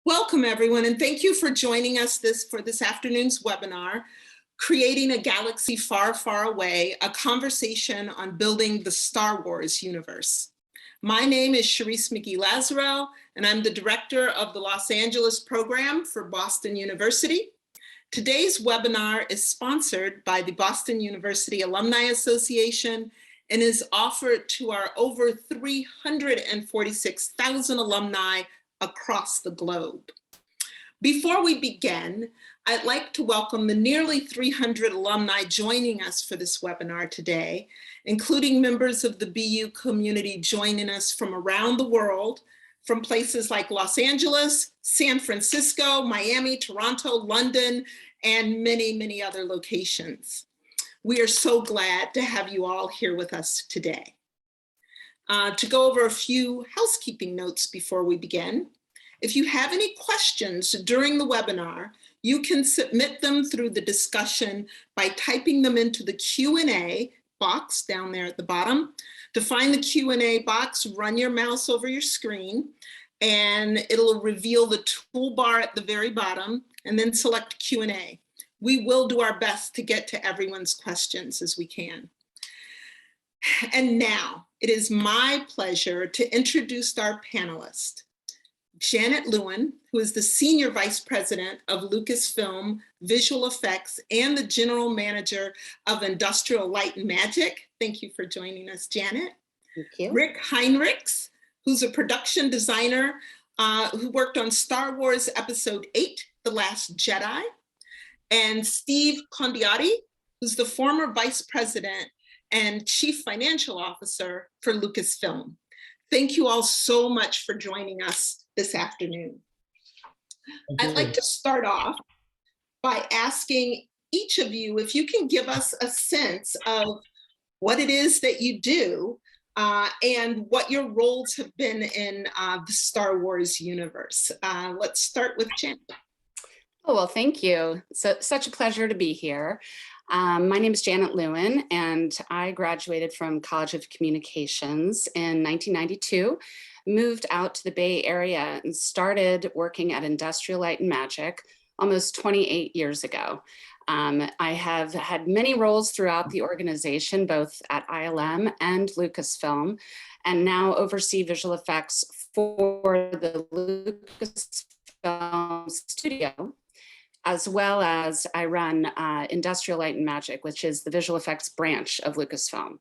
Welcome, everyone, and thank you for joining us for this afternoon's webinar, Creating a Galaxy Far, Far Away, a conversation on building the Star Wars universe. My name is Charisse McGhee-Lazarou, and I'm the director of the Los Angeles program for Boston University. Today's webinar is sponsored by the Boston University Alumni Association and is offered to our over 346,000 alumni across the globe. Before we begin, I'd like to welcome the nearly 300 alumni joining us for this webinar today, including members of the BU community joining us from around the world, from places like Los Angeles, San Francisco, Miami, Toronto, London, and many, many other locations. We are so glad to have you all here with us today. To go over a few housekeeping notes before we begin. If you have any questions during the webinar, you can submit them through the discussion by typing them into the Q&A box down there at the bottom. To find the Q&A box, run your mouse over your screen and it'll reveal the toolbar at the very bottom, and then select Q&A. We will do our best to get to everyone's questions as we can. And now, it is my pleasure to introduce our panelist, Janet Lewin, who is the Senior Vice President of Lucasfilm Visual Effects and the General Manager of Industrial Light and Magic. Thank you for joining us, Janet. Thank you. Rick Heinrichs, who's a production designer who worked on Star Wars Episode VIII, The Last Jedi. And Steve Condiotti, who's the former Vice President and Chief Financial Officer for Lucasfilm. Thank you all so much for joining us this afternoon. I'd like to start off by asking each of you if you can give us a sense of what it is that you do and what your roles have been in the Star Wars universe. Let's start with Janet. Oh, well, thank you. So, such a pleasure to be here. My name is Janet Lewin, and I graduated from College of Communications in 1992, moved out to the Bay Area and started working at Industrial Light and Magic almost 28 years ago. I have had many roles throughout the organization, both at ILM and Lucasfilm, and now oversee visual effects for the Lucasfilm studio, as well as I run Industrial Light and Magic, which is the visual effects branch of Lucasfilm.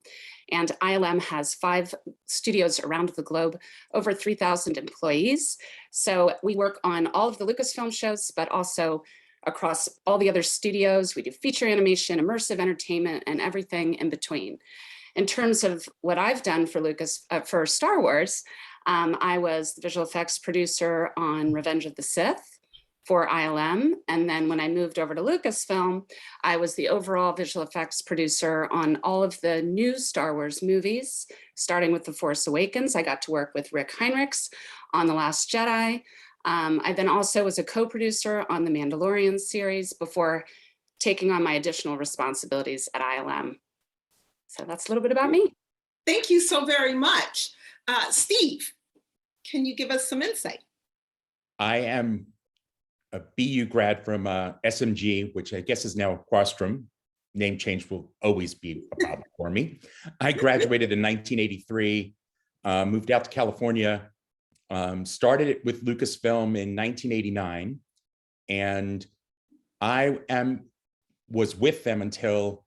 And ILM has 5 studios around the globe, over 3,000 employees. So we work on all of the Lucasfilm shows, but also across all the other studios. We do feature animation, immersive entertainment, and everything in between. In terms of what I've done for Star Wars, I was the visual effects producer on Revenge of the Sith for ILM. And then when I moved over to Lucasfilm, I was the overall visual effects producer on all of the new Star Wars movies, starting with The Force Awakens. I got to work with Rick Heinrichs on The Last Jedi. I then also was a co-producer on the Mandalorian series before taking on my additional responsibilities at ILM. So that's a little bit about me. Thank you so very much. Steve, can you give us some insight? I am a BU grad from SMG, which I guess is now Questrom. Name change will always be a problem for me. I graduated in 1983, moved out to California, started it with Lucasfilm in 1989, and I was with them until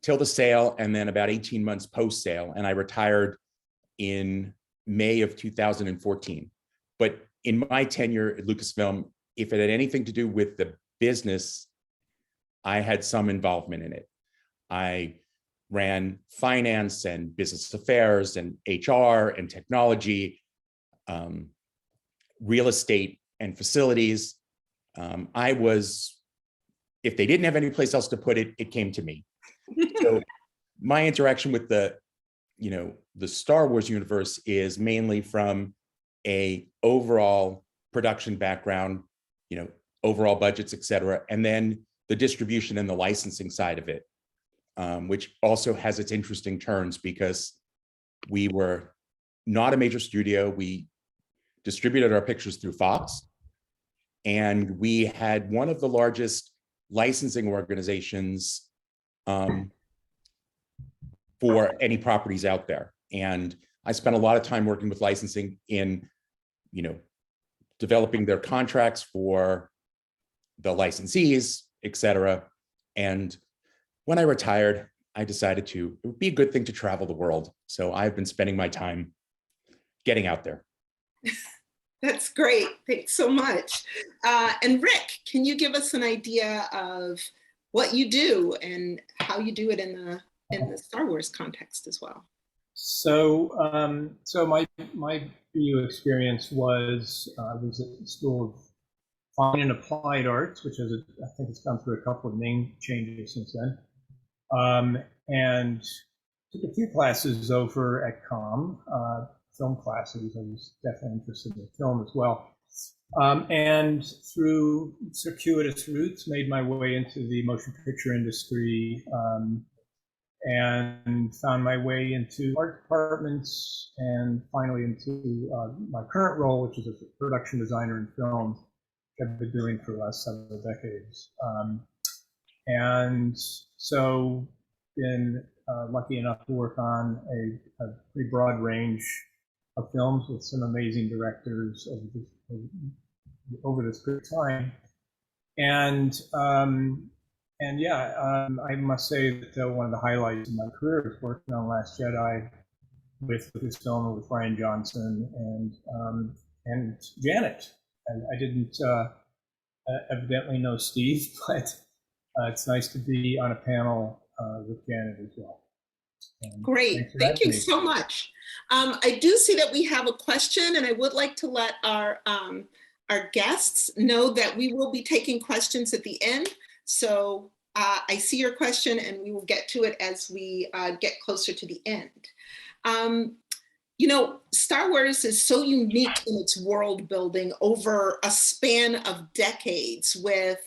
the sale, and then about 18 months post-sale, and I retired in May of 2014. But in my tenure at Lucasfilm, if it had anything to do with the business, I had some involvement in it. I ran finance and business affairs and HR and technology, real estate and facilities. If they didn't have any place else to put it, it came to me. So my interaction with the Star Wars universe is mainly from a overall production background, overall budgets, et cetera, and then the distribution and the licensing side of it, which also has its interesting turns because we were not a major studio. We distributed our pictures through Fox, and we had one of the largest licensing organizations for any properties out there. And I spent a lot of time working with licensing in, developing their contracts for the licensees, et cetera. And when I retired, I decided it would be a good thing to travel the world. So I've been spending my time getting out there. That's great. Thanks so much. And Rick, can you give us an idea of what you do and how you do it in the Star Wars context as well? So, my BU experience was I was at the School of Fine and Applied Arts, which is I think it's gone through a couple of name changes since then, and took a few classes over at COM, film classes. I was definitely interested in film as well, and through circuitous routes, made my way into the motion picture industry. And found my way into art departments and finally into my current role, which is a production designer in film, which I've been doing for the last several decades. And so been lucky enough to work on a pretty broad range of films with some amazing directors over this period of time. And yeah, I must say that one of the highlights of my career is working on Last Jedi with Lucasfilm and with Ryan Johnson and Janet. And I didn't evidently know Steve, but it's nice to be on a panel with Janet as well. Great, thank you so much. I do see that we have a question, and I would like to let our guests know that we will be taking questions at the end. So I see your question, and we will get to it as we get closer to the end. Star Wars is so unique in its world building over a span of decades with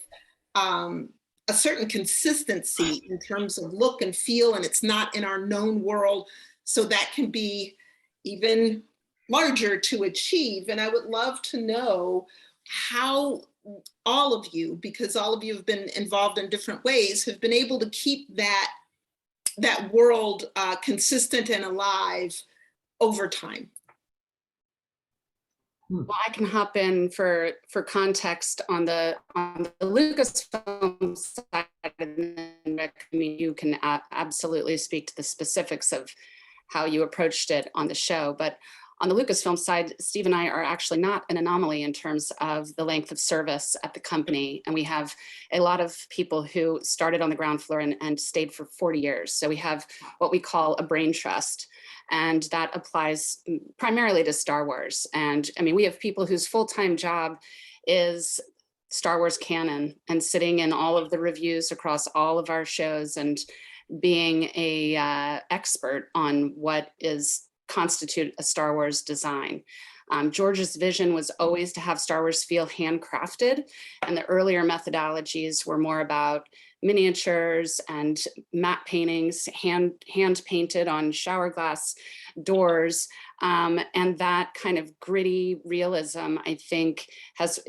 a certain consistency in terms of look and feel, and it's not in our known world. So that can be even larger to achieve. And I would love to know how all of you, because all of you have been involved in different ways, have been able to keep that world consistent and alive over time. Well, I can hop in for context on the Lucasfilm side, and then Rick, you can absolutely speak to the specifics of how you approached it on the show. But on the Lucasfilm side, Steve and I are actually not an anomaly in terms of the length of service at the company. And we have a lot of people who started on the ground floor and stayed for 40 years. So we have what we call a brain trust. And that applies primarily to Star Wars. And I mean, we have people whose full-time job is Star Wars canon and sitting in all of the reviews across all of our shows and being a expert on what constitute a Star Wars design. George's vision was always to have Star Wars feel handcrafted, and the earlier methodologies were more about miniatures and matte paintings, hand painted on shower glass doors, and that kind of gritty realism, I think, has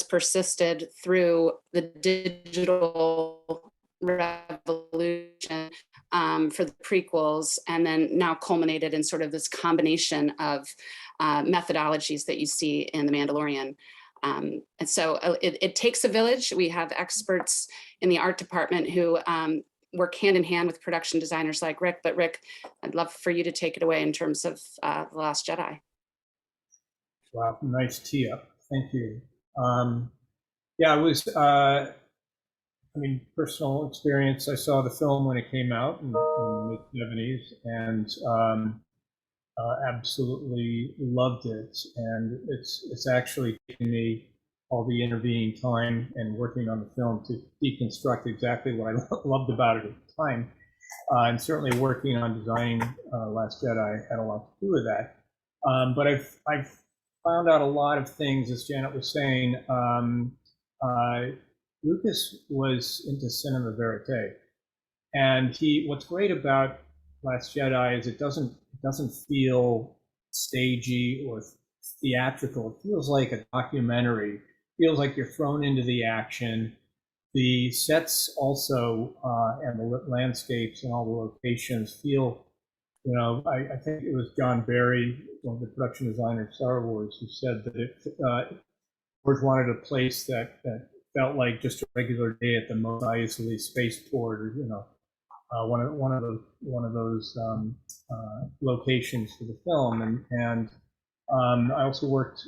persisted through the digital revolution for the prequels, and then now culminated in sort of this combination of methodologies that you see in The Mandalorian. And so it takes a village. We have experts in the art department who work hand in hand with production designers like Rick. But Rick, I'd love for you to take it away in terms of The Last Jedi. Wow, nice tee up. Thank you. Yeah, it was, personal experience. I saw the film when it came out in the mid-70s and absolutely loved it. And it's actually taken me all the intervening time and working on the film to deconstruct exactly what I loved about it at the time. And certainly working on designing Last Jedi had a lot to do with that. But I've found out a lot of things, as Janet was saying. Lucas was into cinema verite, and what's great about Last Jedi is it doesn't feel stagey or theatrical. It feels like a documentary. It feels like you're thrown into the action. The sets also and the landscapes and all the locations feel, you know, I think it was John Barry, one of the production designers of Star Wars, who said that George wanted a place that felt like just a regular day at the Mos Eisley spaceport, or, you know, one of those locations for the film. And I also worked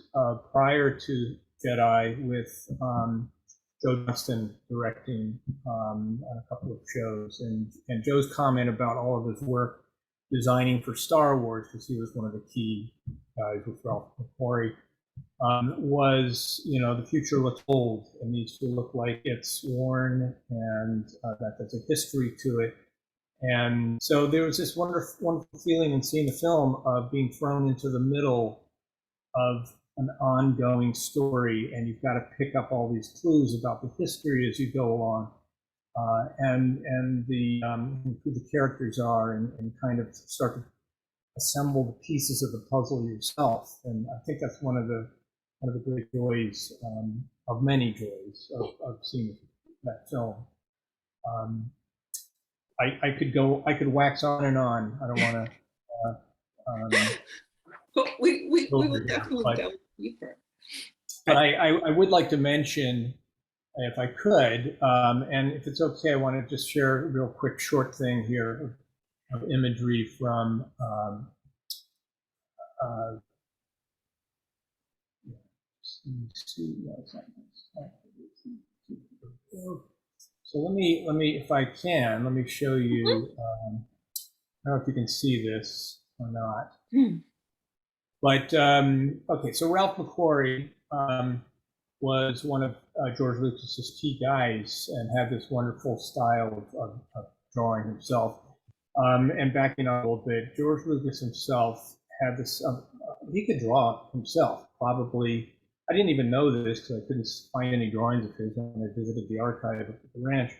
prior to Jedi with Joe Johnston directing on a couple of shows, and Joe's comment about all of his work designing for Star Wars, because he was one of the key guys with Ralph McQuarrie, was, you know, the future looks old and needs to look like it's worn, and that there's a history to it. And so there was this wonderful feeling in seeing the film of being thrown into the middle of an ongoing story, and you've got to pick up all these clues about the history as you go along, and who the characters are, and kind of start to assemble the pieces of the puzzle yourself. And I think that's one of the great joys, of many joys, of seeing that film. I could wax on and on. I don't want to. But we will definitely go deeper. But I would like to mention, if I could, and if it's okay, I want to just share a real quick short thing here of imagery from so let me, if I can, let me show you. I don't know if you can see this or not. But okay, so Ralph McQuarrie was one of George Lucas's key guys, and had this wonderful style of drawing himself. And backing up a little bit, George Lucas himself had this. He could draw himself. Probably, I didn't even know this because I couldn't find any drawings of his when I visited the archive at the ranch.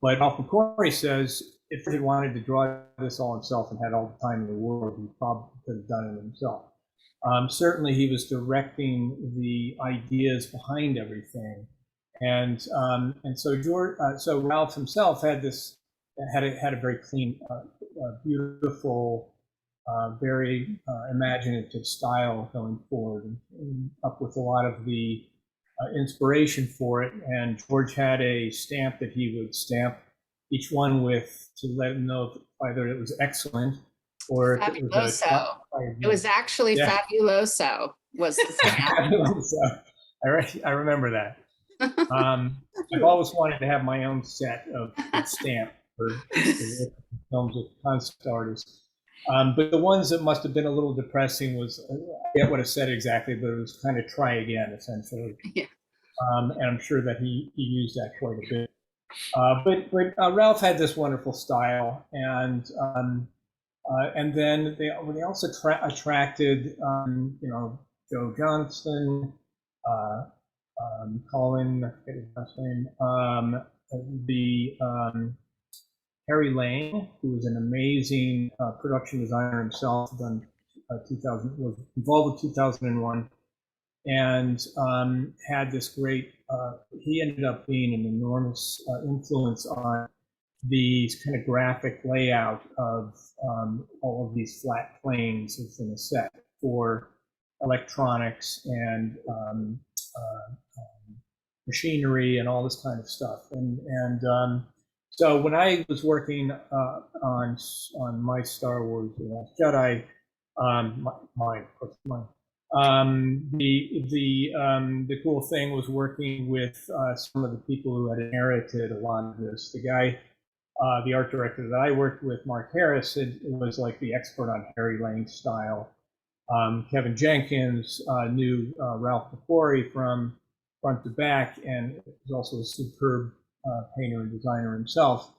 But Ralph McQuarrie says if he wanted to draw this all himself and had all the time in the world, he probably could have done it himself. Certainly, he was directing the ideas behind everything, and so so Ralph himself had a very clean, beautiful, very imaginative style going forward, and up with a lot of the inspiration for it. And George had a stamp that he would stamp each one with to let him know if either it was excellent or if it was it was actually fabuloso was the stamp. I remember that. I've always wanted to have my own set of stamp for films with concept artists. But the ones that must have been a little depressing was, I forget what it said exactly, but it was kind of try again, essentially. Yeah. And I'm sure that he used that quite a bit. But Ralph had this wonderful style, and then they also attracted, you know, Joe Johnston, Colin, I forget his last name, Harry Lane, who was an amazing production designer himself, done 2000, was involved with 2001, and had this great. He ended up being an enormous influence on the kind of graphic layout of all of these flat planes within a set for electronics and machinery and all this kind of stuff. So when I was working on my Star Wars Jedi, the cool thing was working with some of the people who had inherited a lot of this. The guy, the art director that I worked with, Mark Harris, was like the expert on Harry Lane's style. Kevin Jenkins knew Ralph McQuarrie from front to back, and was also a superb painter and designer himself.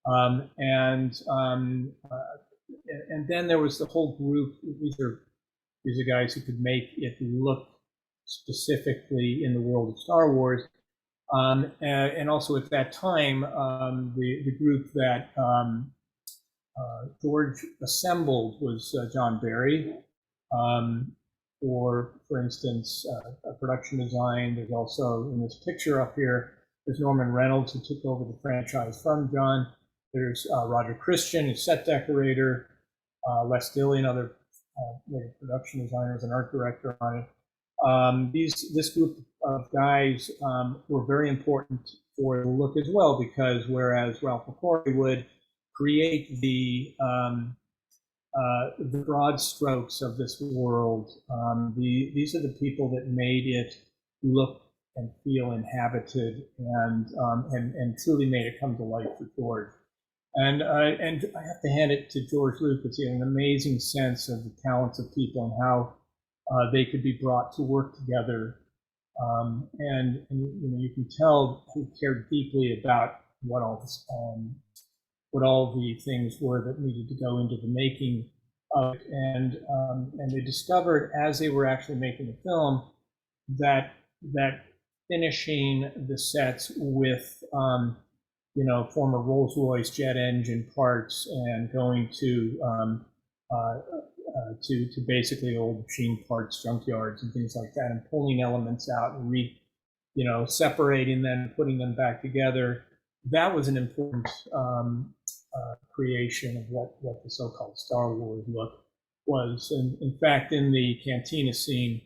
And then there was the whole group. These are guys who could make it look specifically in the world of Star Wars. And also at that time, the group that George assembled was John Barry, for instance, production design. There's also, in this picture up here, there's Norman Reynolds, who took over the franchise from John. There's Roger Christian, who's set decorator, Les Dilly, another production designer, as an art director on it. This group of guys were very important for the look as well, because whereas Ralph McQuarrie would create the broad strokes of this world, these are the people that made it look and feel inhabited, and truly made it come to life for George. And I have to hand it to George Lucas. He had an amazing sense of the talents of people and how they could be brought to work together. And you can tell he cared deeply about what all the things were that needed to go into the making of it. And they discovered, as they were actually making the film, that finishing the sets with former Rolls-Royce jet engine parts, and going to basically old machine parts junkyards and things like that, and pulling elements out and separating them, putting them back together. That was an important creation of what the so-called Star Wars look was. And in fact, in the cantina scene,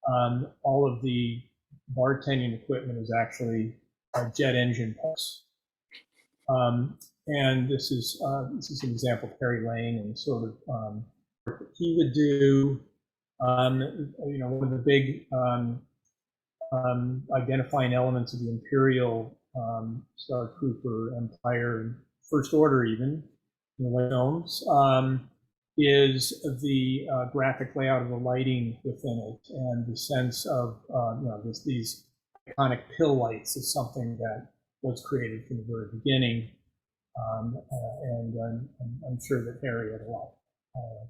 all of the bartending equipment is actually jet engine parts. And this is an example of Perry Lane and sort of he would do. One of the big identifying elements of the Imperial, Star Trooper, Empire, and First Order, even in the films, is the graphic layout of the lighting within it, and the sense of these iconic pill lights is something that was created from the very beginning, and I'm sure that Harry had a lot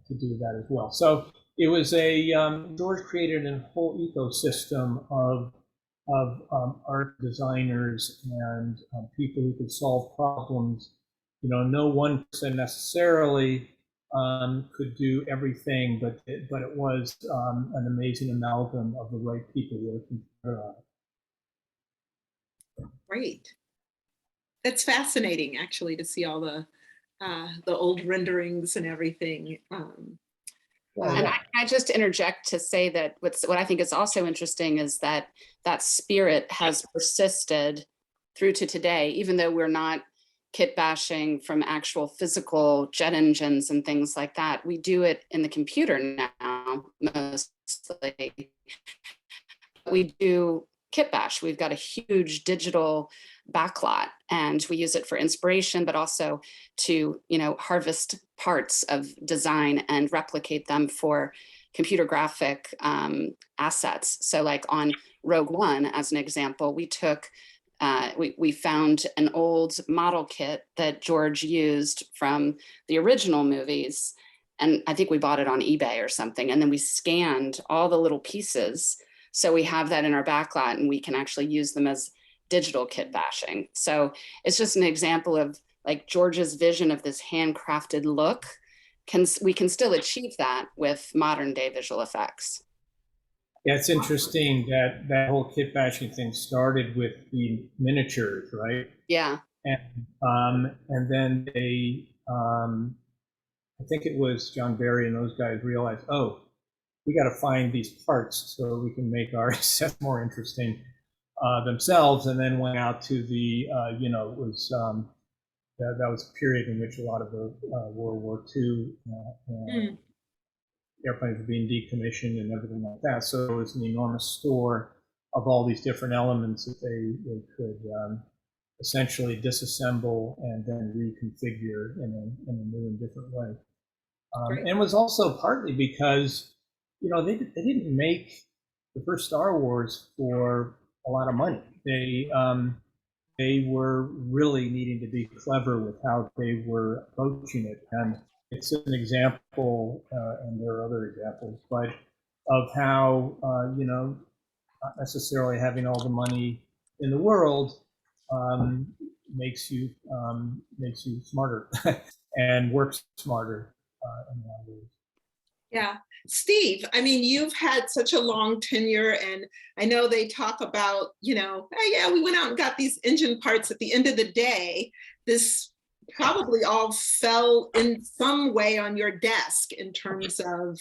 to do with that as well. So it was George created a whole ecosystem of art designers and people who could solve problems. No one person necessarily could do everything, but it was an amazing amalgam of the right people working together on it. Great. That's fascinating, actually, to see all the old renderings and everything. And I just interject to say that what I think is also interesting is that spirit has persisted through to today, even though we're not kit bashing from actual physical jet engines and things like that. We do it in the computer now, mostly. We do kit bash. We've got a huge digital backlot, and we use it for inspiration, but also to harvest parts of design and replicate them for computer graphic assets. So like on Rogue One, as an example, we took we found an old model kit that George used from the original movies, and I think we bought it on eBay or something, and then we scanned all the little pieces, so we have that in our backlot, and we can actually use them as digital kit bashing. So it's just an example of like George's vision of this handcrafted look. We can still achieve that with modern day visual effects. Yeah, it's interesting that whole kit bashing thing started with the miniatures, right? Yeah. And then they, I think it was John Barry and those guys realized, oh, we got to find these parts so we can make our set more interesting themselves. And then went out to the, it was that was a period in which a lot of the World War II airplanes were being decommissioned and everything like that. So it was an enormous store of all these different elements that they could essentially disassemble and then reconfigure in a new and different way. And it was also partly because, they didn't make the first Star Wars for a lot of money. They were really needing to be clever with how they were approaching it. And it's an example, and there are other examples, but of how, not necessarily having all the money in the world makes you smarter and works smarter in a lot of ways. Yeah. Steve, I mean, you've had such a long tenure, and I know they talk about, hey, yeah, we went out and got these engine parts. At the end of the day, this probably all fell in some way on your desk in terms of,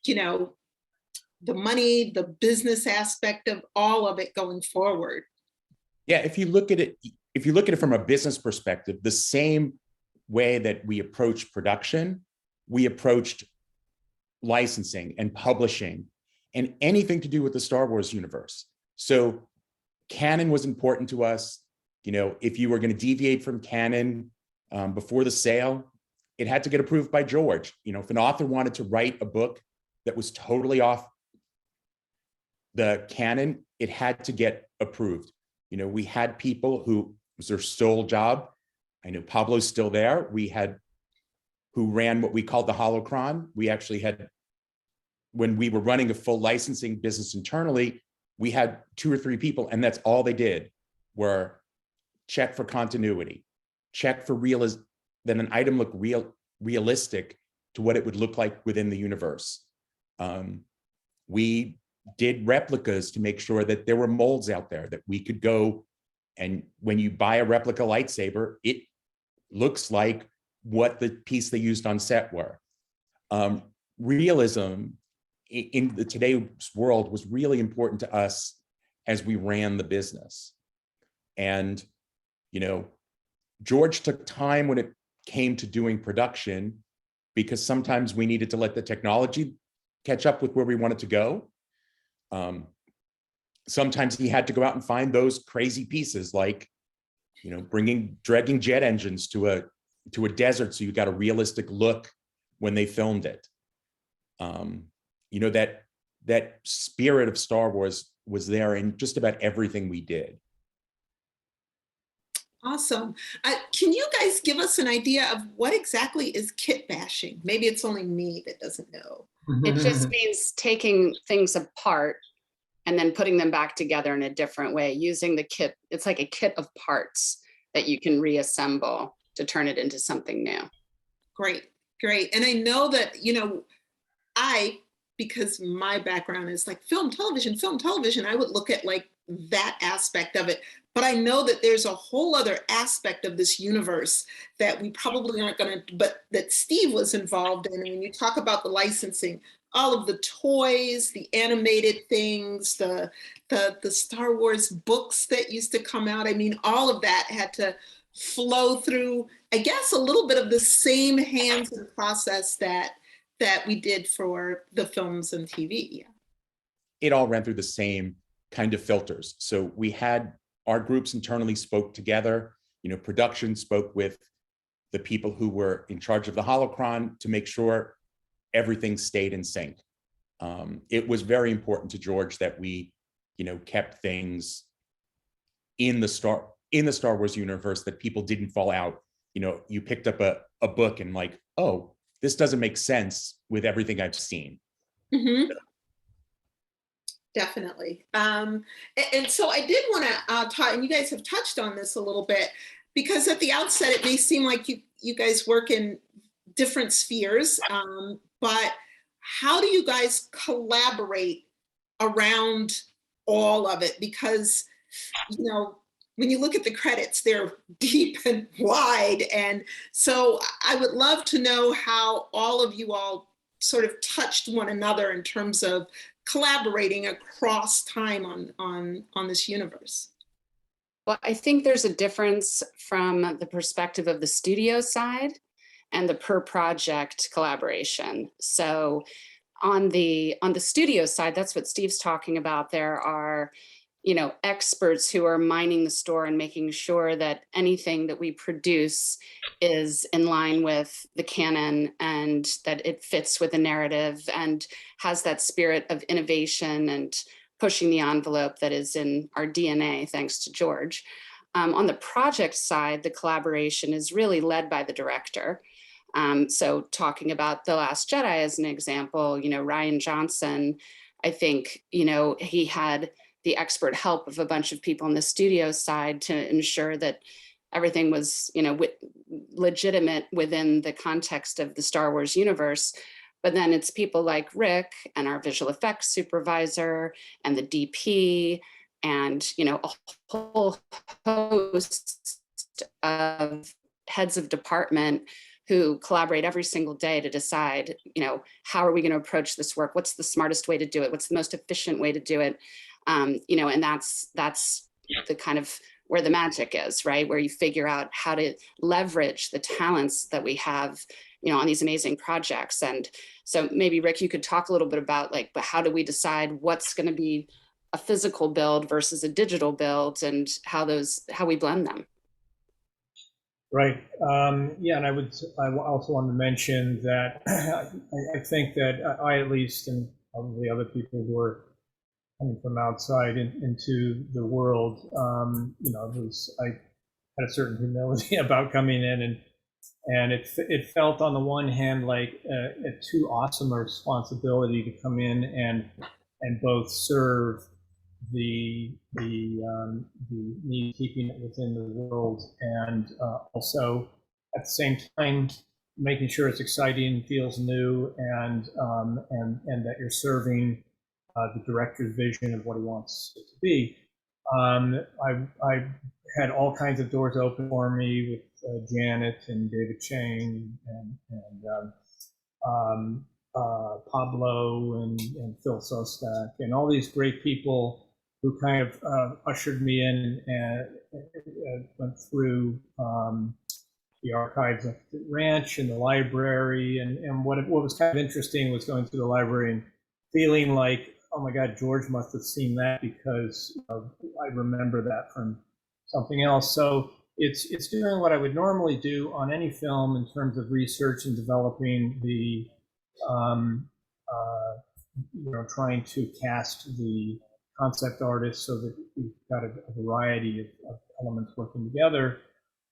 the money, the business aspect of all of it going forward. Yeah, if you look at it from a business perspective, the same way that we approach production, we approached licensing and publishing and anything to do with the Star Wars universe. So canon was important to us. If you were going to deviate from canon before the sale, it had to get approved by George. If an author wanted to write a book that was totally off the canon, it had to get approved. We had people who it was their sole job. I know Pablo's still there. We had who ran what we called the holocron. We actually had, when we were running a full licensing business internally, we had 2 or 3 people, and that's all they did were check for continuity, check for realism, that an item looked realistic to what it would look like within the universe. We did replicas to make sure that there were molds out there that we could go, and when you buy a replica lightsaber, it looks like what the piece they used on set were. Realism in today's world was really important to us as we ran the business. And, George took time when it came to doing production, because sometimes we needed to let the technology catch up with where we wanted to go. Sometimes he had to go out and find those crazy pieces, like, dragging jet engines to a desert so you got a realistic look when they filmed it. That spirit of Star Wars was there in just about everything we did. Awesome. Can you guys give us an idea of what exactly is kit bashing? Maybe it's only me that doesn't know. It just means taking things apart and then putting them back together in a different way, using the kit. It's like a kit of parts that you can reassemble to turn it into something new. Great. And I know that, because my background is like film, television, I would look at like that aspect of it. But I know that there's a whole other aspect of this universe that we probably aren't going to, but that Steve was involved in. And when you talk about the licensing, all of the toys, the animated things, the Star Wars books that used to come out. I mean, all of that had to flow through, I guess, a little bit of the same hands and process that we did for the films and TV. Yeah. It all ran through the same kind of filters. So we had our groups internally spoke together. Production spoke with the people who were in charge of the holocron to make sure everything stayed in sync. It was very important to George that we, kept things in the Star Wars universe, that people didn't fall out. You picked up a book and like, oh, this doesn't make sense with everything I've seen. Mm-hmm. Definitely. And so I did want to talk, and you guys have touched on this a little bit, because at the outset, it may seem like you guys work in different spheres, but how do you guys collaborate around all of it? Because, when you look at the credits, they're deep and wide. And so I would love to know how all of you all sort of touched one another in terms of collaborating across time on this universe. Well, I think there's a difference from the perspective of the studio side and the per project collaboration. So on the studio side, that's what Steve's talking about. There are, experts who are mining the store and making sure that anything that we produce is in line with the canon and that it fits with the narrative and has that spirit of innovation and pushing the envelope that is in our DNA, thanks to George. On the project side, the collaboration is really led by the director. So talking about The Last Jedi as an example, Rian Johnson, I think, he had the expert help of a bunch of people on the studio side to ensure that everything was, legitimate within the context of the Star Wars universe. But then it's people like Rick and our visual effects supervisor and the DP and, you know, a whole host of heads of department who collaborate every single day to decide, you know, how are we going to approach this work? What's the smartest way to do it? What's the most efficient way to do it? You know, and that's the kind of where the magic is, right? Where you figure out how to leverage the talents that we have, you know, on these amazing projects. And so maybe Rick, you could talk a little bit about like, but how do we decide what's going to be a physical build versus a digital build, and how we blend them? Right. Yeah, and I also want to mention that I think that I, at least, and probably other people who are coming from outside into the world, you know, I had a certain humility about coming in, and it felt on the one hand like a too awesome a responsibility to come in and both serve the need keeping it within the world, and also at the same time making sure it's exciting, feels new, and that you're serving the director's vision of what he wants it to be. I had all kinds of doors open for me with Janet and David Chang and Pablo and Phil Sostak and all these great people who kind of ushered me in and went through the archives of the ranch and the library. And what was kind of interesting was going through the library and feeling like, oh my God, George must have seen that, because I remember that from something else. So it's doing what I would normally do on any film in terms of research and developing the, you know, trying to cast the concept artists so that we've got a variety of elements working together.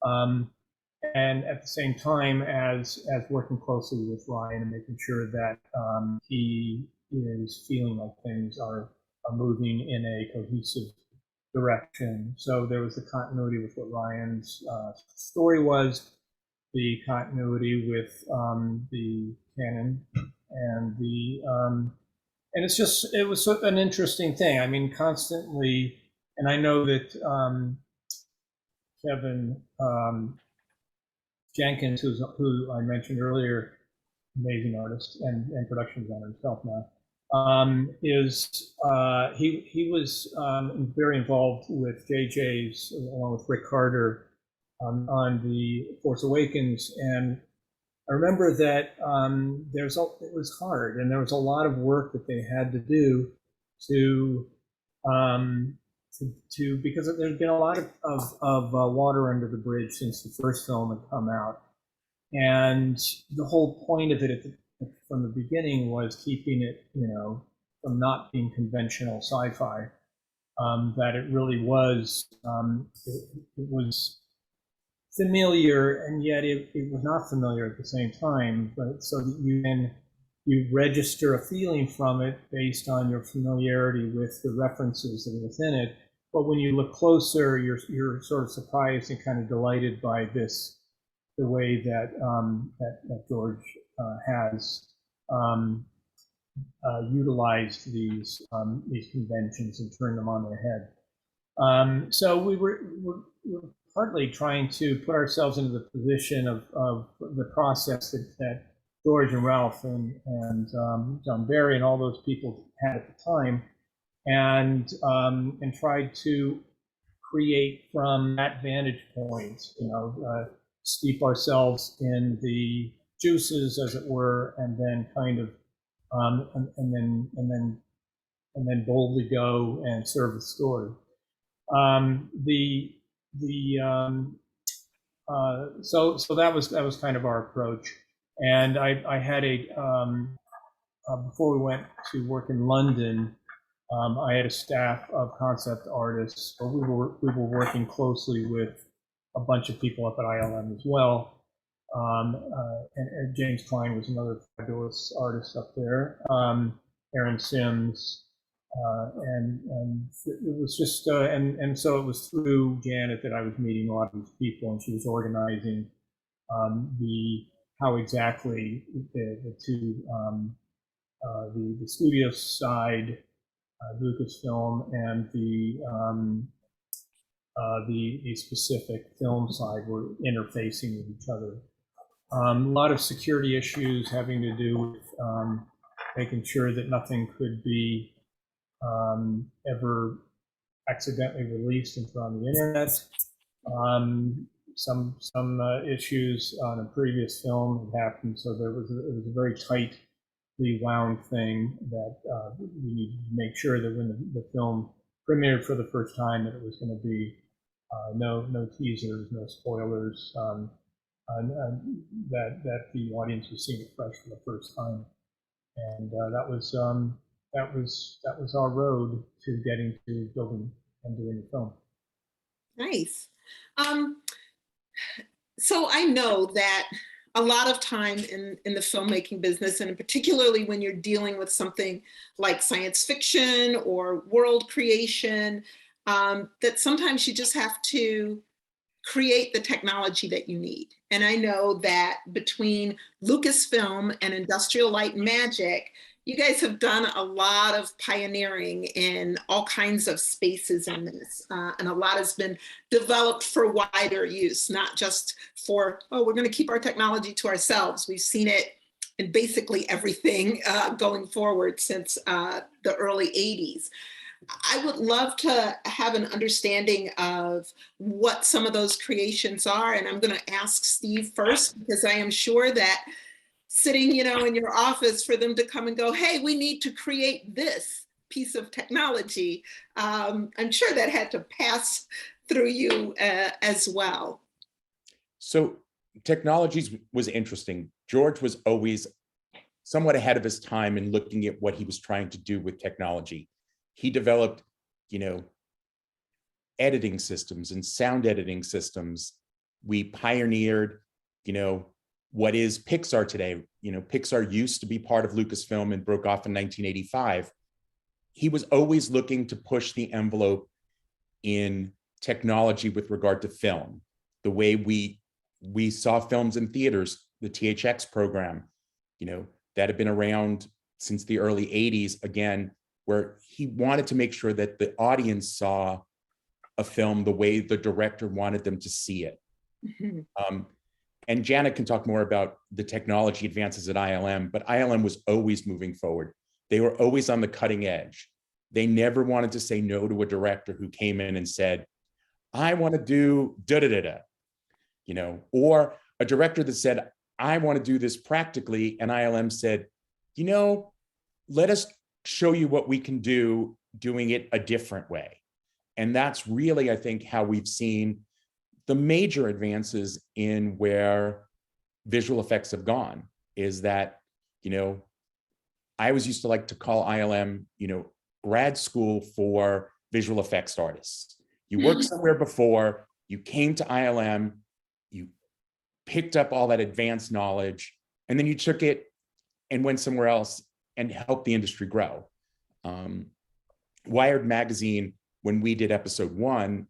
And at the same time as working closely with Ryan and making sure that he is feeling like things are moving in a cohesive direction. So there was the continuity with what Ryan's story was, the continuity with the canon, and and it was an interesting thing. I mean, constantly, and I know that Kevin Jenkins, who I mentioned earlier, amazing artist and production designer himself now, he was very involved with JJ's, along with Rick Carter, on the Force Awakens. And I remember that it was hard, and there was a lot of work that they had to do to because there's been a lot of water under the bridge since the first film had come out, and the whole point of it from the beginning was keeping it, you know, from not being conventional sci-fi. That it really was, it was familiar, and yet it was not familiar at the same time. But so that you register a feeling from it based on your familiarity with the references that are within it. But when you look closer, you're sort of surprised and kind of delighted by the way that that George has utilized these conventions and turned them on their head. So we were partly trying to put ourselves into the position of the process that George and Ralph and John Barry and all those people had at the time, and tried to create from that vantage point, you know, steep ourselves in the juices, as it were, and then kind of and then boldly go and serve the story. So that was kind of our approach. And I had before we went to work in London, I had a staff of concept artists. We were working closely with a bunch of people up at ILM as well. And James Klein was another fabulous artist up there. Aaron Sims, and it was just and so it was through Janet that I was meeting a lot of these people, and she was organizing how exactly the two, the studio side, Lucasfilm, and the specific film side were interfacing with each other. A lot of security issues having to do with making sure that nothing could be ever accidentally released and put on the internet. Some issues on a previous film had happened, so it was a very tightly wound thing that we needed to make sure that when the film premiered for the first time, that it was going to be no teasers, no spoilers, and that the audience was seeing it fresh for the first time, and that was our road to getting to building and doing the film. Nice. So I know that a lot of time in the filmmaking business, and particularly when you're dealing with something like science fiction or world creation, that sometimes you just have to create the technology that you need. And I know that between Lucasfilm and Industrial Light and Magic, you guys have done a lot of pioneering in all kinds of spaces in this, and a lot has been developed for wider use, not just for, oh, we're going to keep our technology to ourselves. We've seen it in basically everything going forward since the early 80s. I would love to have an understanding of what some of those creations are, and I'm going to ask Steve first, because I am sure that sitting, in your office for them to come and go, hey, we need to create this piece of technology. I'm sure that had to pass through you as well. So technologies was interesting. George was always somewhat ahead of his time in looking at what he was trying to do with technology. He developed, editing systems and sound editing systems. We pioneered, what is Pixar today. Pixar used to be part of Lucasfilm and broke off in 1985. He was always looking to push the envelope in technology with regard to film. The way we saw films in theaters, the THX program, that had been around since the early 80s, again, where he wanted to make sure that the audience saw a film the way the director wanted them to see it. Mm-hmm. And Janet can talk more about the technology advances at ILM, but ILM was always moving forward. They were always on the cutting edge. They never wanted to say no to a director who came in and said, I want to do da-da-da-da, or a director that said, I want to do this practically, and ILM said, let us show you what we can do doing it a different way. And that's really, I think, how we've seen the major advances in where visual effects have gone, is that, I always used to like to call ILM, grad school for visual effects artists. You worked somewhere before, you came to ILM, you picked up all that advanced knowledge, and then you took it and went somewhere else and helped the industry grow. Wired magazine, when we did episode 1,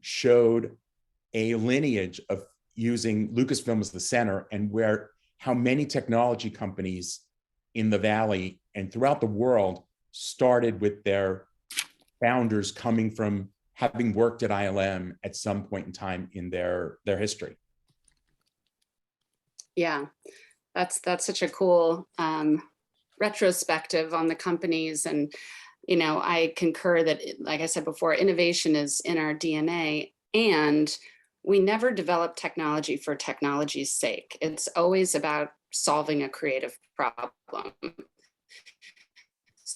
showed a lineage of using Lucasfilm as the center, and how many technology companies in the Valley and throughout the world started with their founders coming from having worked at ILM at some point in time in their history. Yeah, that's such a cool retrospective on the companies. And, I concur that, like I said before, innovation is in our DNA, and we never develop technology for technology's sake. It's always about solving a creative problem.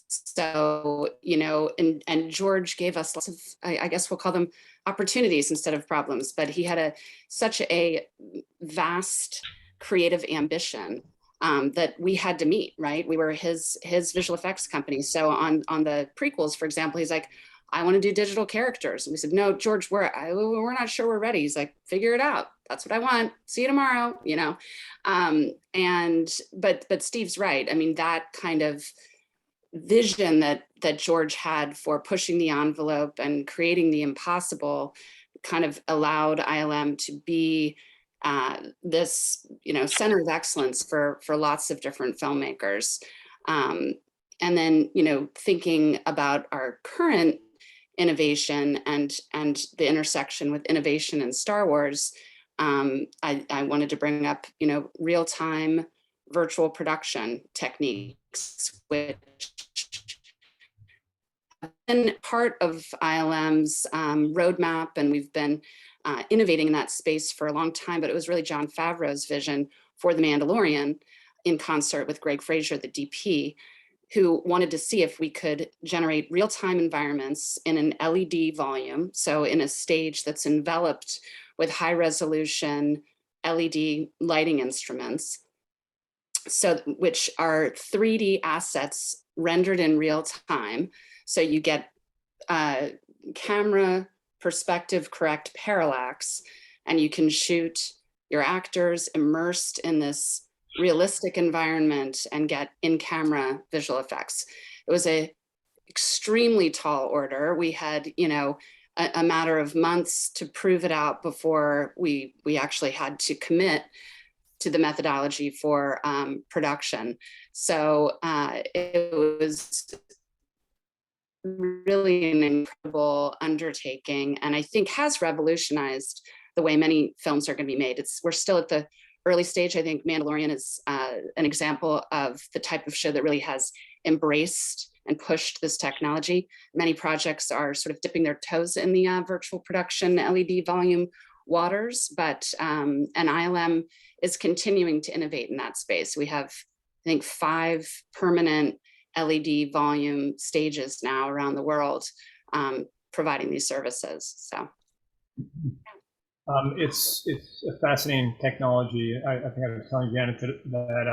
So, and George gave us lots of, I guess we'll call them opportunities instead of problems, but he had such a vast creative ambition that we had to meet, right? We were his visual effects company. So on the prequels, for example, he's like, I want to do digital characters. And we said, no, George, we're not sure we're ready. He's like, figure it out. That's what I want. See you tomorrow, but Steve's right. I mean, that kind of vision that George had for pushing the envelope and creating the impossible kind of allowed ILM to be this, center of excellence for lots of different filmmakers. And then, thinking about our current innovation and the intersection with innovation in Star Wars, I wanted to bring up, real-time virtual production techniques, which have been part of ILM's roadmap, and we've been innovating in that space for a long time, but it was really Jon Favreau's vision for The Mandalorian in concert with Greg Fraser, the DP, who wanted to see if we could generate real-time environments in an LED volume, so in a stage that's enveloped with high-resolution LED lighting instruments, so which are 3D assets rendered in real time. So you get camera perspective correct parallax, and you can shoot your actors immersed in this realistic environment and get in-camera visual effects. It was a extremely tall order. We had, a matter of months to prove it out before we actually had to commit to the methodology for production. So it was really an incredible undertaking, and I think has revolutionized the way many films are going to be made. We're still at the early stage. I think Mandalorian is an example of the type of show that really has embraced and pushed this technology. Many projects are sort of dipping their toes in the virtual production LED volume waters, but and ILM is continuing to innovate in that space. We have, I think, 5 permanent LED volume stages now around the world providing these services. So. It's a fascinating technology. I think I was telling Janet that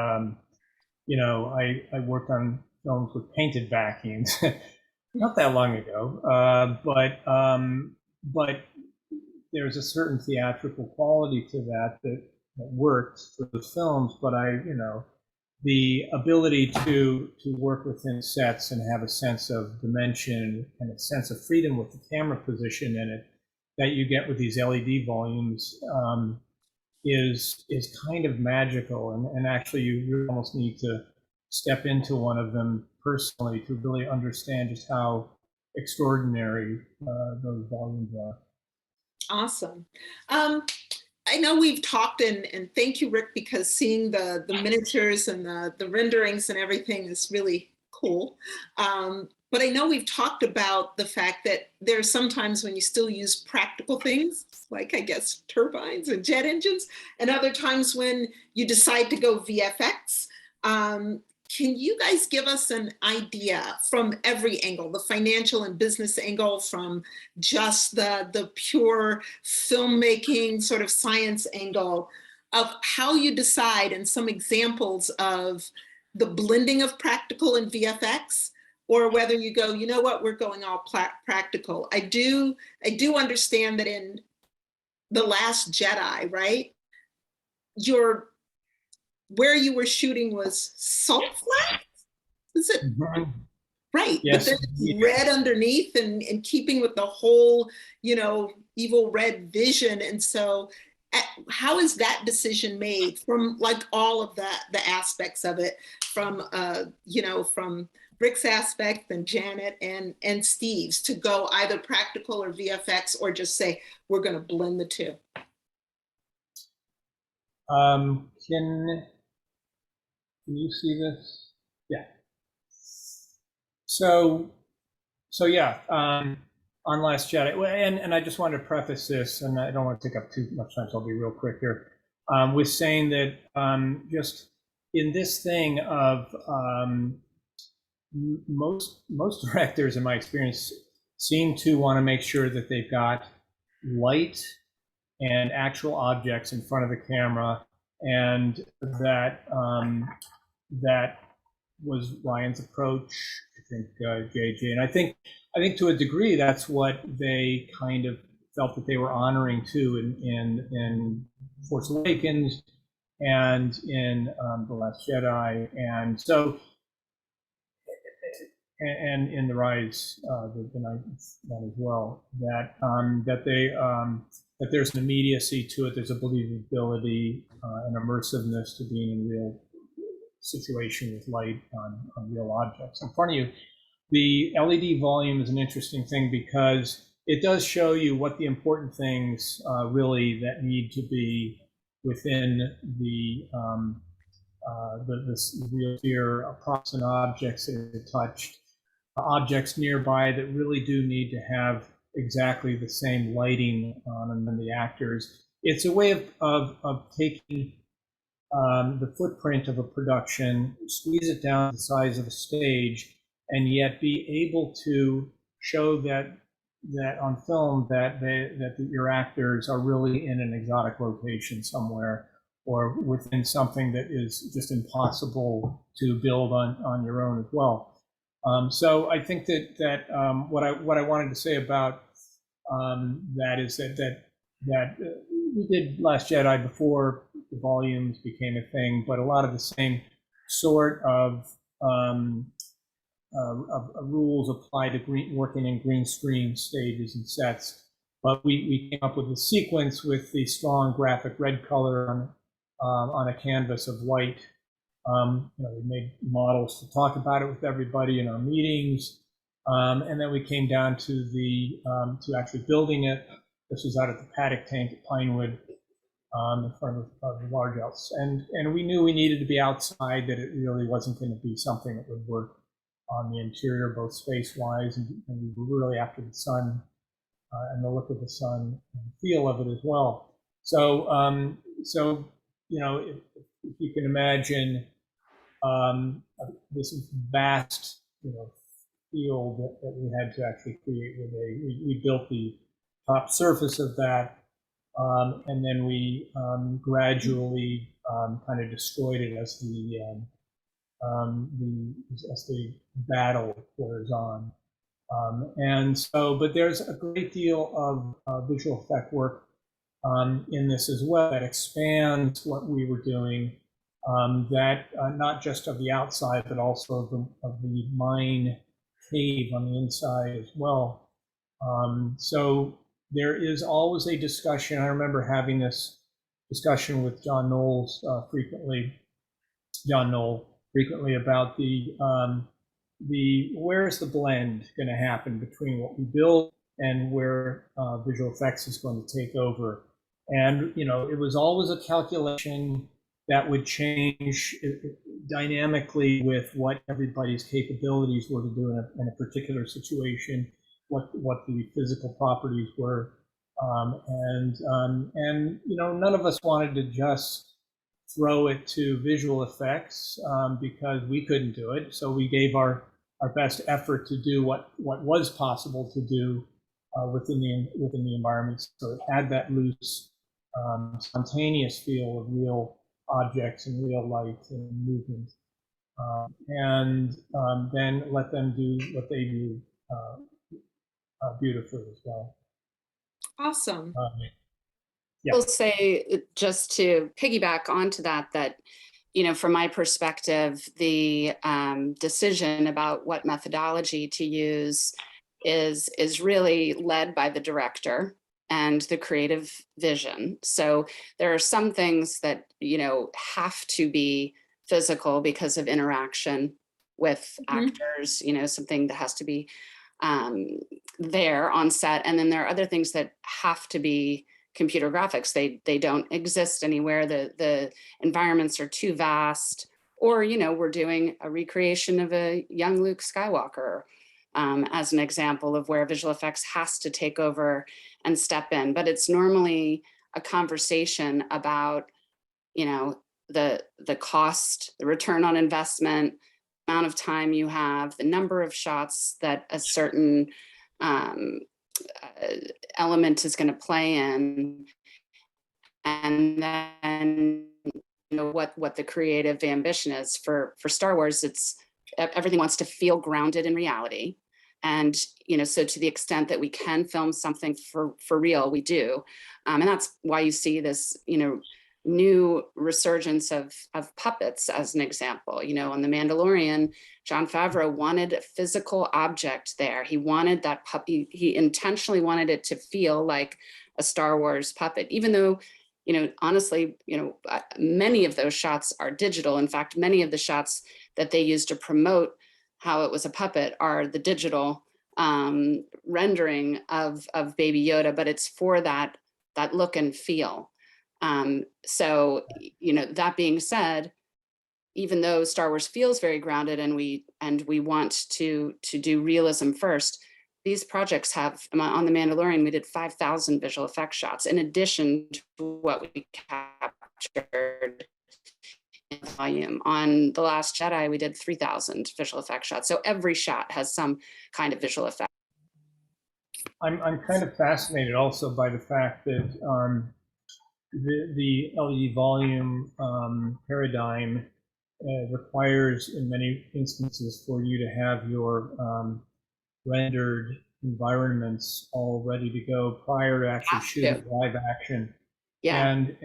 I worked on films with painted vacuums not that long ago, but there's a certain theatrical quality to that worked for the films. But the ability to work within sets and have a sense of dimension and a sense of freedom with the camera position in it that you get with these LED volumes is kind of magical, and actually you really almost need to step into one of them personally to really understand just how extraordinary those volumes are. Awesome. I know we've talked, and thank you, Rick, because seeing the miniatures and the renderings and everything is really cool. But I know we've talked about the fact that there are some times when you still use practical things, like I guess turbines and jet engines, and other times when you decide to go VFX. Can you guys give us an idea from every angle, the financial and business angle, from just the pure filmmaking sort of science angle, of how you decide, and some examples of the blending of practical and VFX, or whether you go, you know what, we're going all practical. I do understand that in The Last Jedi, right, where you were shooting was salt flats? Is it? Mm-hmm. Right, Yes. But then it's red underneath, and keeping with the whole, evil red vision. And so how is that decision made, from like all of the aspects of it, from from Rick's aspect and Janet and Steve's, to go either practical or VFX, or just say we're going to blend the two? Can you see this? Yeah. So yeah, on Last Jedi, and I just wanted to preface this, and I don't want to take up too much time, so I'll be real quick here, with saying that just in this thing of most directors, in my experience, seem to want to make sure that they've got light and actual objects in front of the camera, and that that was Ryan's approach. I think JJ, and I think to a degree that's what they kind of felt that they were honoring too in Force Awakens and in The Last Jedi, and so and in The Rise, the ninth one as well. That that there's an immediacy to it, there's a believability, and immersiveness to being in real situation with light on real objects. In front of you, the LED volume is an interesting thing because it does show you what the important things really that need to be within the real sphere, props and objects that are touched, objects nearby that really do need to have exactly the same lighting on them than the actors. It's a way of taking the footprint of a production, squeeze it down to the size of a stage, and yet be able to show that on film that your actors are really in an exotic location somewhere, or within something that is just impossible to build on your own as well. So I think that what I wanted to say about that is that we did Last Jedi before the volumes became a thing, but a lot of the same sort of rules apply to working in green screen stages and sets. But we came up with a sequence with the strong graphic red color on a canvas of white. We made models to talk about it with everybody in our meetings, and then we came down to actually building it. This was out at the paddock tank at Pinewood, in front of the large house, and we knew we needed to be outside, that it really wasn't going to be something that would work on the interior, both space-wise, and we were really after the sun and the look of the sun and feel of it as well. So, if you can imagine this vast, field that we had to actually create with we built the top surface of that, and then we gradually kind of destroyed it as the battle wears on. And so, but there's a great deal of visual effect work in this as well that expands what we were doing, that not just of the outside, but also of the mine cave on the inside as well. So there is always a discussion. I remember having this discussion with John Knoll frequently about the where's the blend going to happen between what we build and where visual effects is going to take over. And it was always a calculation that would change dynamically with what everybody's capabilities were to do in a particular situation, what the physical properties were, and none of us wanted to just throw it to visual effects because we couldn't do it. So we gave our best effort to do what was possible to do within the environment. So it had that loose, spontaneous feel of real objects and real light and movement, and then let them do what they do beautifully as well. Awesome. Yeah. I'll say, just to piggyback onto that, from my perspective, the decision about what methodology to use is really led by the director and the creative vision. So there are some things that, have to be physical because of interaction with actors, something that has to be there on set. And then there are other things that have to be computer graphics. They don't exist anywhere. The environments are too vast, or, we're doing a recreation of a young Luke Skywalker, as an example of where visual effects has to take over and step in. But it's normally a conversation about, the cost, the return on investment, amount of time you have, the number of shots that a certain element is going to play in, and then what the creative ambition is. For Star Wars, it's everything wants to feel grounded in reality, and so to the extent that we can film something for real, we do, and that's why you see this new resurgence of puppets, as an example. You know, on The Mandalorian, Jon Favreau wanted a physical object there. He wanted that puppy, he intentionally wanted it to feel like a Star Wars puppet, even though, you know, honestly, you know, many of those shots are digital. In fact, many of the shots that they used to promote how it was a puppet are the digital rendering of Baby Yoda, but it's for that look and feel. So, you know, that being said, even though Star Wars feels very grounded and we want to do realism first, these projects have, on The Mandalorian, we did 5,000 visual effects shots in addition to what we captured in volume. On The Last Jedi, we did 3,000 visual effects shots. So every shot has some kind of visual effect. I'm kind of fascinated also by the fact that the LED volume paradigm requires, in many instances, for you to have your rendered environments all ready to go prior to actually shooting live action. Yeah. And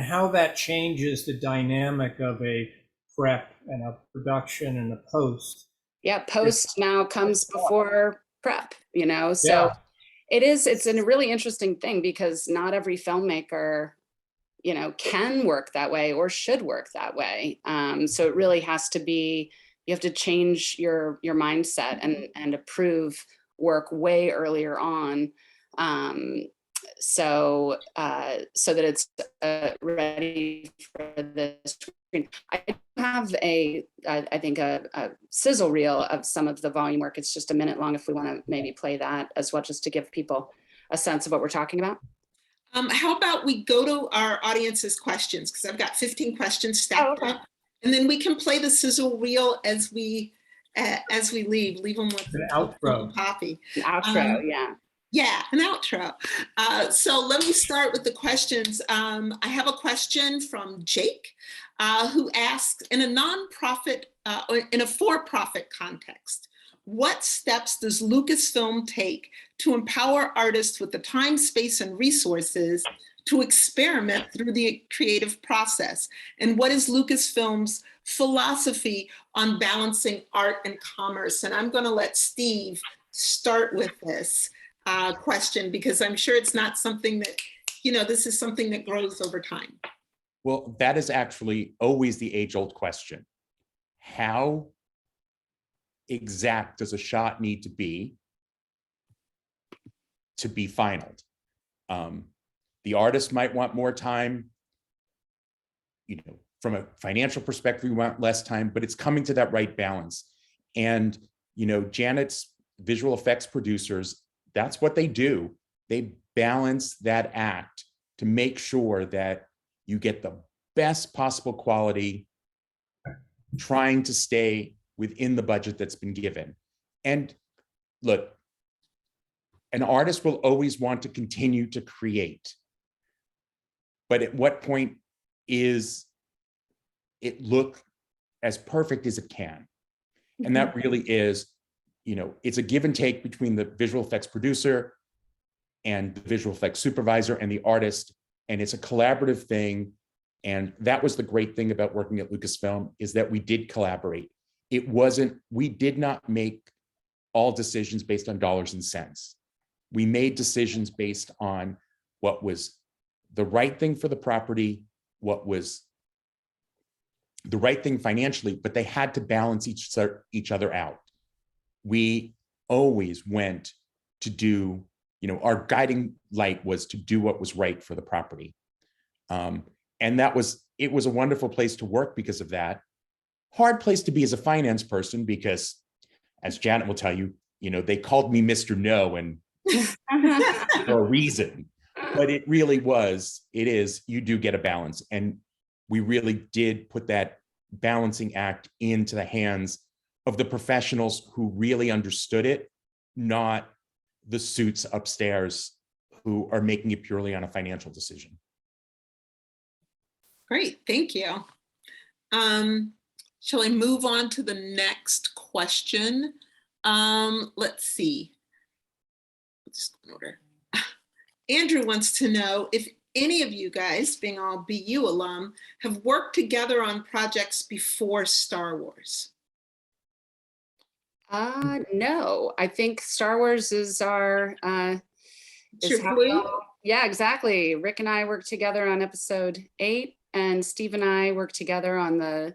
how that changes the dynamic of a prep and a production and a post. Yeah, post now comes before prep, you know, so it's a really interesting thing because not every filmmaker, you know, can work that way or should work that way. So it really has to be, you have to change your mindset and approve work way earlier on, so that it's ready for the screen. I have I think a sizzle reel of some of the volume work. It's just a minute long if we want to maybe play that as well, just to give people a sense of what we're talking about. How about we go to our audience's questions, because I've got 15 questions stacked up, and then we can play the sizzle reel as we leave them with an outro. Copy. An outro, yeah. Yeah, an outro. So let me start with the questions. I have a question from Jake, who asks, in a nonprofit or in a for-profit context, what steps does Lucasfilm take to empower artists with the time, space, and resources to experiment through the creative process? And what is Lucasfilm's philosophy on balancing art and commerce? And I'm going to let Steve start with this question, because I'm sure it's not something that, you know, this is something that grows over time. Well, that is actually always the age-old question. How exact does a shot need to be finaled? The artist might want more time. You know, from a financial perspective, we want less time, but it's coming to that right balance. And, you know, Janet's visual effects producers, that's what they do. They balance that act to make sure that you get the best possible quality, trying to stay within the budget that's been given. And look, an artist will always want to continue to create. But at what point is it look as perfect as it can? And that really is, you know, it's a give and take between the visual effects producer and the visual effects supervisor and the artist. And it's a collaborative thing. And that was the great thing about working at Lucasfilm, is that we did collaborate. We did not make all decisions based on dollars and cents. We made decisions based on what was the right thing for the property, what was the right thing financially, but they had to balance each other out. We always went to do, you know, our guiding light was to do what was right for the property. And it was a wonderful place to work because of that. Hard place to be as a finance person, because as Janet will tell you, you know, they called me Mr. No, and for a reason, but it is, you do get a balance. And we really did put that balancing act into the hands of the professionals who really understood it, not the suits upstairs who are making it purely on a financial decision. Great, thank you. Shall I move on to the next question? Let's see. Let's just go in order. Andrew wants to know, if any of you guys, being all BU alum, have worked together on projects before Star Wars? No, I think Star Wars is our, yeah, exactly. Rick and I worked together on episode 8, and Steve and I worked together on the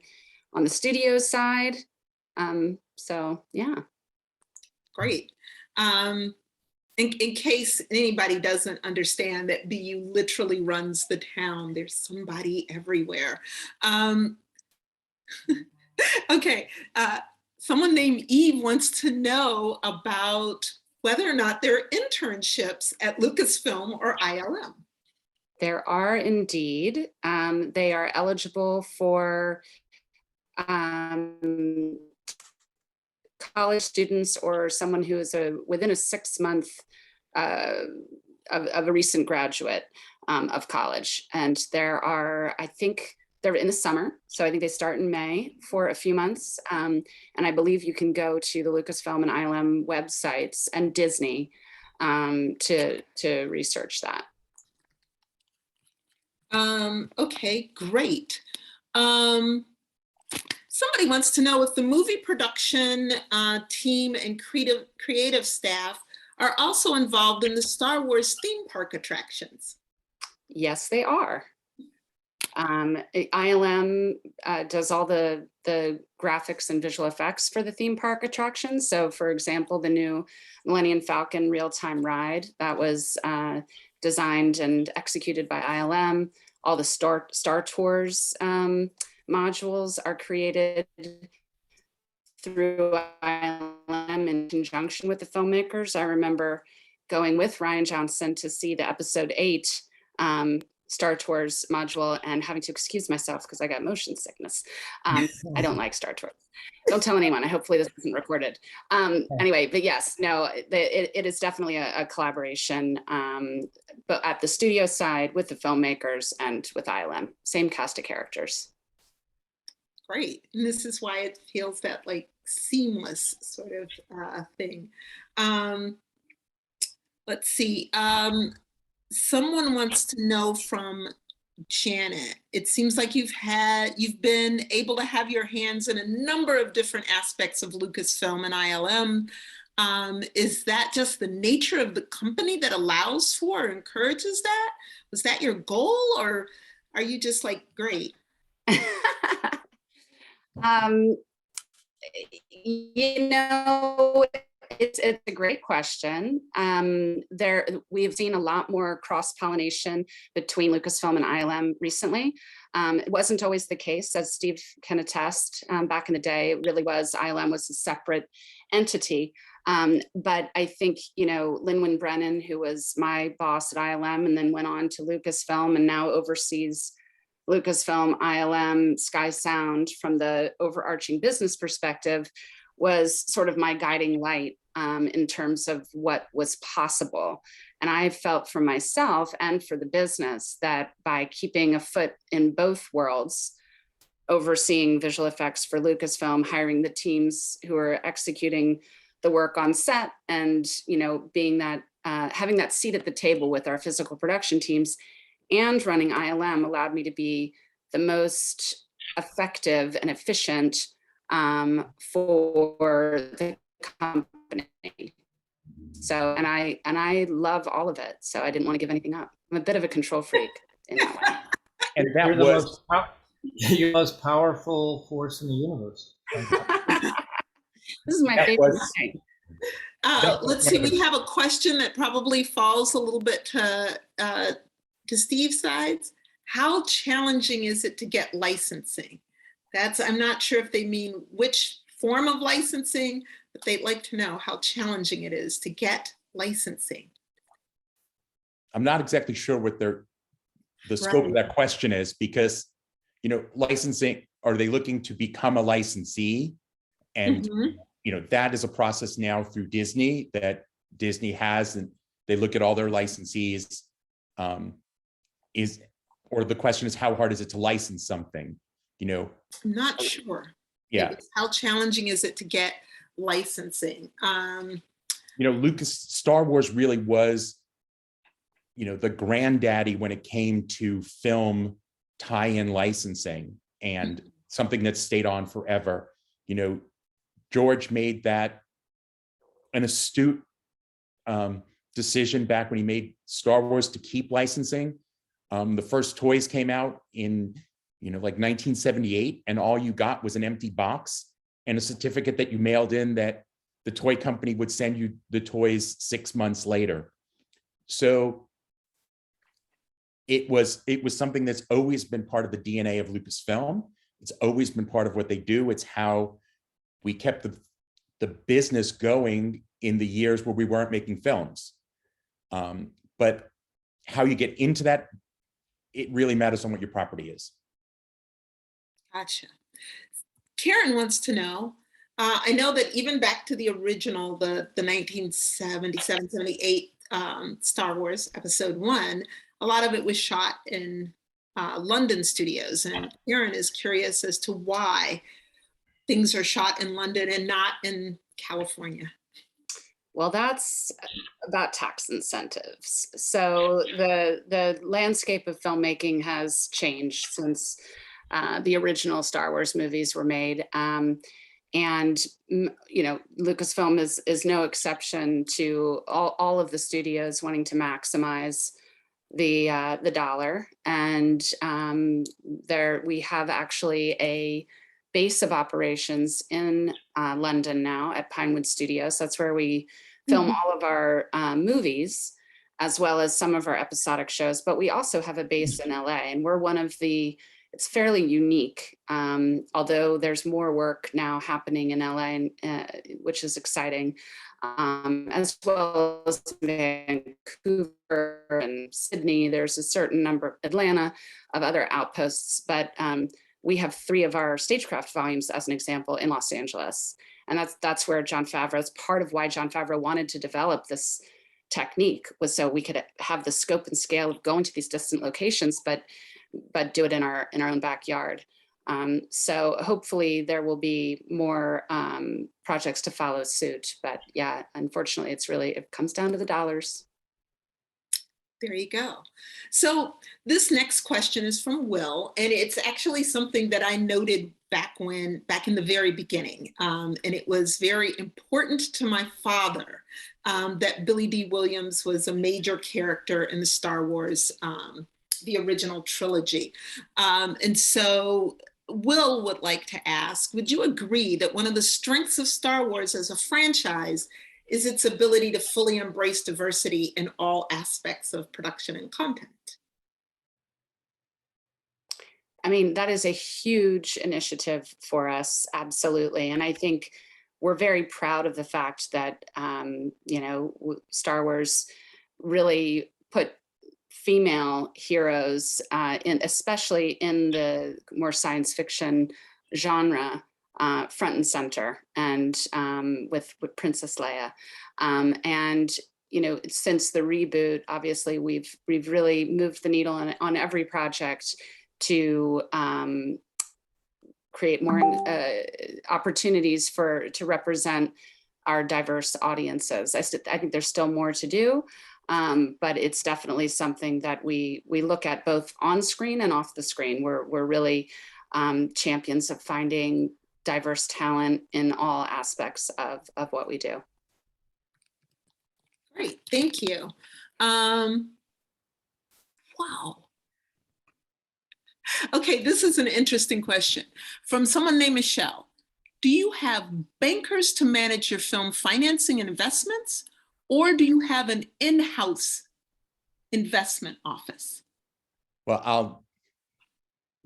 studio side. So yeah. Great. In case anybody doesn't understand that BU literally runs the town, there's somebody everywhere. Okay, someone named Eve wants to know about whether or not there are internships at Lucasfilm or ILM. There are indeed. They are eligible for college students or someone who is within a 6-month of a recent graduate of college. And there are, I think, they're in the summer. So I think they start in May for a few months. And I believe you can go to the Lucasfilm and ILM websites and Disney to research that. Okay, great. Somebody wants to know if the movie production team and creative staff are also involved in the Star Wars theme park attractions. Yes, they are. ILM does all the graphics and visual effects for the theme park attractions. So for example, the new Millennium Falcon real-time ride that was designed and executed by ILM. All the Star Tours modules are created through ILM in conjunction with the filmmakers. I remember going with Ryan Johnson to see the episode 8 Star Tours module and having to excuse myself because I got motion sickness. I don't like Star Tours. Don't tell anyone. Hopefully this isn't recorded. Anyway, but yes, no, it is definitely a collaboration, but at the studio side with the filmmakers and with ILM, same cast of characters. Great. And this is why it feels that like seamless sort of thing. Let's see. Someone wants to know from Janet. It seems like you've been able to have your hands in a number of different aspects of Lucasfilm and ILM. Is that just the nature of the company that allows for or encourages that? Was that your goal, or are you just like, great? You know, it's a great question. We've seen a lot more cross-pollination between Lucasfilm and ILM recently. It wasn't always the case, as Steve can attest. Back in the day, it really was, ILM was a separate entity. But I think, you know, Lewin Brennan, who was my boss at ILM and then went on to Lucasfilm and now oversees Lucasfilm, ILM, Sky Sound from the overarching business perspective, was sort of my guiding light in terms of what was possible. And I felt for myself and for the business that by keeping a foot in both worlds, overseeing visual effects for Lucasfilm, hiring the teams who are executing the work on set, and, you know, being that, having that seat at the table with our physical production teams and running ILM allowed me to be the most effective and efficient for the company. So, and I love all of it. So I didn't want to give anything up. I'm a bit of a control freak in that way. And that you're the most powerful force in the universe. This is my favorite thing. Let's see, we have a question that probably falls a little bit to Steve's sides. How challenging is it to get licensing? I'm not sure if they mean which form of licensing, but they'd like to know how challenging it is to get licensing. I'm not exactly sure what the scope of that question is, because, you know, licensing, are they looking to become a licensee? And, you know, that is a process now through Disney that Disney has, and they look at all their licensees. Or the question is, how hard is it to license something? You know, I'm not sure. Yeah. How challenging is it to get licensing? You know, Star Wars really was the granddaddy when it came to film tie-in licensing, and something that stayed on forever. George made that an astute decision back when he made Star Wars to keep licensing. The first toys came out in, like 1978, and all you got was an empty box and a certificate that you mailed in that the toy company would send you the toys 6 months later. So it was something that's always been part of the DNA of Lucasfilm. It's always been part of what they do. It's how we kept the business going in the years where we weren't making films. But how you get into that, it really matters on what your property is. Gotcha. Karen wants to know, I know that even back to the original, the 1977, 78 Star Wars Episode 1, a lot of it was shot in London studios. And Karen is curious as to why things are shot in London and not in California. Well, that's about tax incentives. So the landscape of filmmaking has changed since the original Star Wars movies were made. And Lucasfilm is no exception to all of the studios wanting to maximize the dollar. And there we have actually a base of operations in London now at Pinewood Studios. That's where we film all of our movies, as well as some of our episodic shows. But we also have a base in LA, and we're one of the, it's fairly unique, although there's more work now happening in LA, which is exciting, as well as Vancouver and Sydney. There's a certain number, Atlanta, of other outposts, but we have 3 of our stagecraft volumes, as an example, in Los Angeles. And that's where Jon Favreau, is part of why Jon Favreau wanted to develop this technique, was so we could have the scope and scale of going to these distant locations, but do it in our own backyard. So hopefully there will be more projects to follow suit. But yeah, unfortunately, it comes down to the dollars. There you go. So this next question is from Will, and it's actually something that I noted back in the very beginning. And it was very important to my father that Billy D. Williams was a major character in the Star Wars, the original trilogy. And so Will would like to ask, would you agree that one of the strengths of Star Wars as a franchise is its ability to fully embrace diversity in all aspects of production and content? I mean, that is a huge initiative for us, absolutely. And I think we're very proud of the fact that, Star Wars really put female heroes, especially in the more science fiction genre, front and center, and with Princess Leia. And since the reboot, obviously we've really moved the needle on every project to create more opportunities to represent our diverse audiences. I think there's still more to do, but it's definitely something that we look at both on screen and off the screen. We're really champions of finding diverse talent in all aspects of what we do. Great, thank you. Wow. Okay, this is an interesting question from someone named Michelle. Do you have bankers to manage your film financing and investments, or do you have an in-house investment office? Well,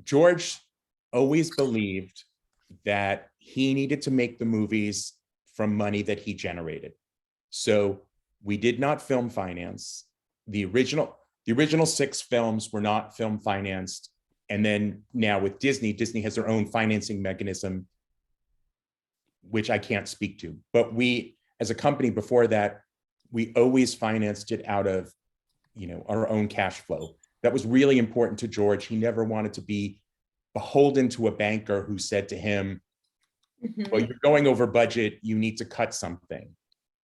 George always believed that he needed to make the movies from money that he generated. So we did not film finance. The original 6 films were not film financed. And then now with Disney has their own financing mechanism, which I can't speak to. But we, as a company before that, we always financed it out of, our own cash flow. That was really important to George. He never wanted to be beholden to a banker who said to him, well, you're going over budget, you need to cut something.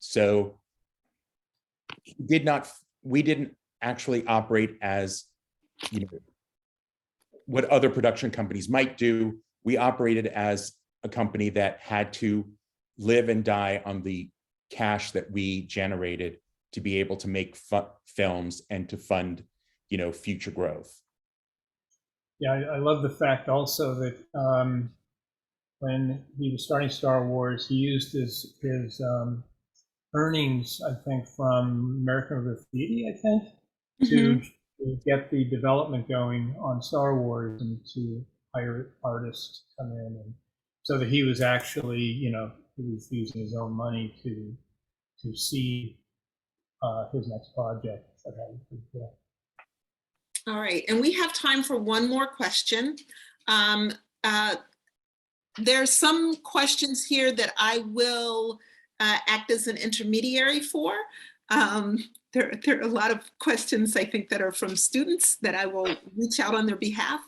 So we didn't actually operate as, you know, what other production companies might do. We operated as a company that had to live and die on the cash that we generated to be able to make films and to fund, you know, future growth. Yeah, I love the fact also that when he was starting Star Wars, he used his earnings, I think, from American Graffiti, I think, to get the development going on Star Wars and to hire artists to come in, and so that he was actually, you know, he was using his own money to see his next project. So that was pretty cool. All right, and we have time for one more question. There's some questions here that I will act as an intermediary for. There are a lot of questions, I think, that are from students that I will reach out on their behalf.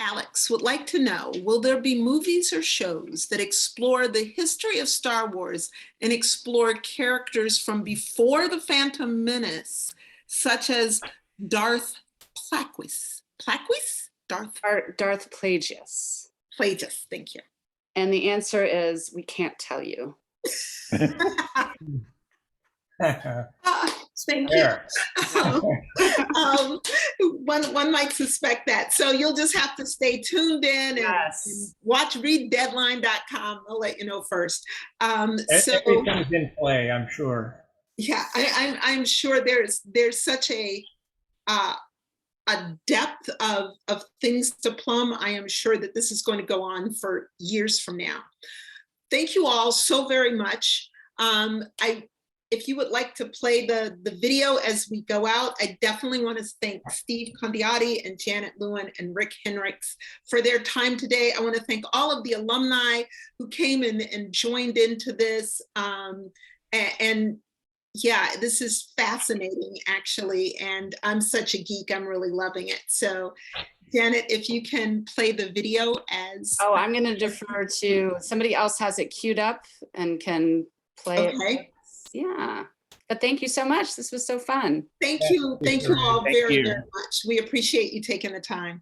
Alex would like to know, will there be movies or shows that explore the history of Star Wars and explore characters from before The Phantom Menace, such as Darth Plagueis? Darth Plagueis. Plagueis, thank you. And the answer is, we can't tell you. Thank you. One might suspect that. So you'll just have to stay tuned in and watch readdeadline.com. I'll let you know first. Everything's in play, I'm sure. Yeah, I'm sure there's such a depth of things to plumb. I am sure that this is going to go on for years from now. Thank you all so very much. If you would like to play the video as we go out, I definitely want to thank Steve Condiotti and Janet Lewin and Rick Heinrichs for their time today. I want to thank all of the alumni who came in and joined into this. And yeah, this is fascinating, actually. And I'm such a geek, I'm really loving it. So Janet, if you can play the video as... Oh, I'm going to defer to somebody else has it queued up and can play it. Yeah, but thank you so much. This was so fun. Thank you all very much. We appreciate you taking the time.